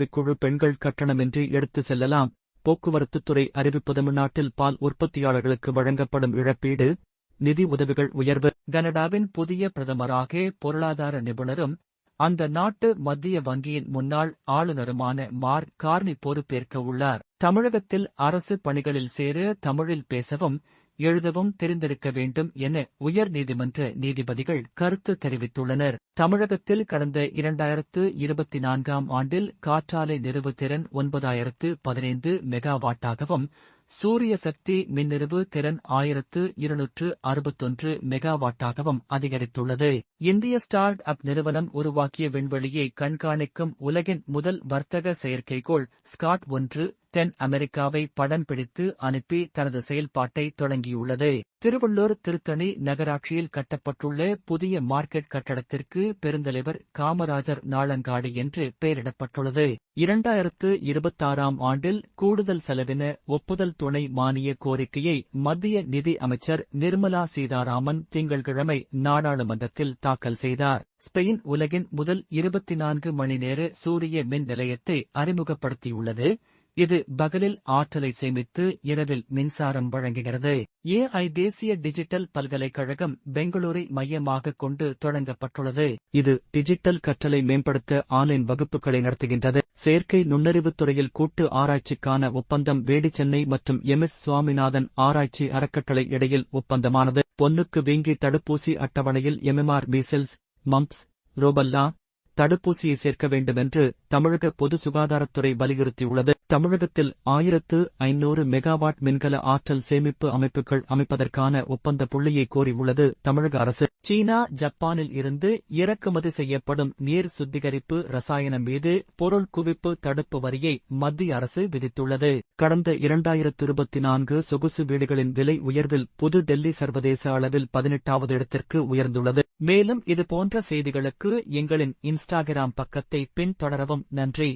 இக்குழு பெண்கள் கட்டணமின்றி எடுத்து செல்லலாம். போக்குவரத்துத்துறை அறிவிப்பு. தமிழ்நாட்டில் பால் உற்பத்தியாளர்களுக்கு வழங்கப்படும் இழப்பீடு, நிதி உதவிகள் உயர்வு. கனடாவின் புதிய பிரதமராக பொருளாதார நிபுணரும் அந்த நாட்டு மத்திய வங்கியின் முன்னாள் ஆளுநருமான மார்க் கார்னி பொறுப்பேற்க உள்ளார். தமிழகத்தில் அரசு பணிகளில் சேர தமிழில் பேசவும் எழுதவும் தெரிந்திருக்க வேண்டும் என உயர் நீதிமன்ற நீதிபதிகள் கருத்து தெரிவித்துள்ளனர். தமிழகத்தில் கடந்த 2024ஆம் ஆண்டில் காற்றாலை நிறுவு திறன் 9015 மெகாவாட்டாகவும் சூரிய சக்தி மின்னிறுவு திறன் 1261 மெகாவாட்டாகவும் அதிகரித்துள்ளது. இந்திய ஸ்டார்ட் அப் நிறுவனம் உருவாக்கிய விண்வெளியை கண்காணிக்கும் உலகின் முதல் வர்த்தக செயற்கைக்கோள் ஸ்காட் 1 தென் அமெரிக்காவை படம் பிடித்து அனுப்பி தனது செயல்பாட்டை தொடங்கியுள்ளது. திருவள்ளூர் திருத்தணி நகராட்சியில் கட்டப்பட்டுள்ள புதிய மார்க்கெட் கட்டடத்திற்கு பெருந்தலைவர் காமராஜர் நாளங்காடு என்று பெயரிடப்பட்டுள்ளது. 2026ஆம் ஆண்டில் கூடுதல் செலவின ஒப்புதல் துணை மானிய கோரிக்கையை மத்திய நிதி அமைச்சர் நிர்மலா சீதாராமன் திங்கள்கிழமை நாடாளுமன்றத்தில் தாக்கல் செய்தார். ஸ்பெயின் உலகின் முதல் 24 மணி நேர சூரிய மின் நிலையத்தை அறிமுகப்படுத்தியுள்ளது. இது பகலில் ஆற்றலை சேமித்து இரவில் மின்சாரம் வழங்குகிறது. AI தேசிய டிஜிட்டல் பல்கலைக்கழகம் பெங்களூரை மையமாக கொண்டு தொடங்கப்பட்டுள்ளது. இது டிஜிட்டல் கற்றலை மேம்படுத்த ஆன்லைன் வகுப்புகளை நடத்துகின்றது. செயற்கை நுண்ணறிவுத் துறையில் கூட்டு ஆராய்ச்சிக்கான ஒப்பந்தம் வேடி. சென்னை மற்றும் MS சுவாமிநாதன் ஆராய்ச்சி அறக்கட்டளை இடையில் ஒப்பந்தமானது. பொன்னுக்கு வீங்கி தடுப்பூசி அட்டவணையில் MMR மீசல்ஸ், மம்ப்ஸ், ரோபல்லா தடுப்பூசியை சேர்க்க வேண்டுமென்று தமிழக பொது சுகாதாரத்துறை வலியுறுத்தியுள்ளது. தமிழகத்தில் 1500 மெகாவாட் மின்கல ஆற்றல் சேமிப்பு அமைப்புகள் அமைப்பதற்கான ஒப்பந்த புள்ளியை கோரியுள்ளது தமிழக அரசு. சீனா ஜப்பானில் இருந்து இறக்குமதி செய்யப்படும் நீர் சுத்திகரிப்பு ரசாயனம் மீது பொருள் குவிப்பு தடுப்பு வரியை மத்திய அரசு விதித்துள்ளது. கடந்த 2024 சொகுசு வீடுகளின் விலை உயர்வில் புது டெல்லி சர்வதேச அளவில் 18வது இடத்திற்கு உயர்ந்துள்ளது. மேலும் இதுபோன்ற செய்திகளுக்கு எங்களின் இன்ஸ்டாகிராம் பக்கத்தை பின்தொடரவும். நன்றி.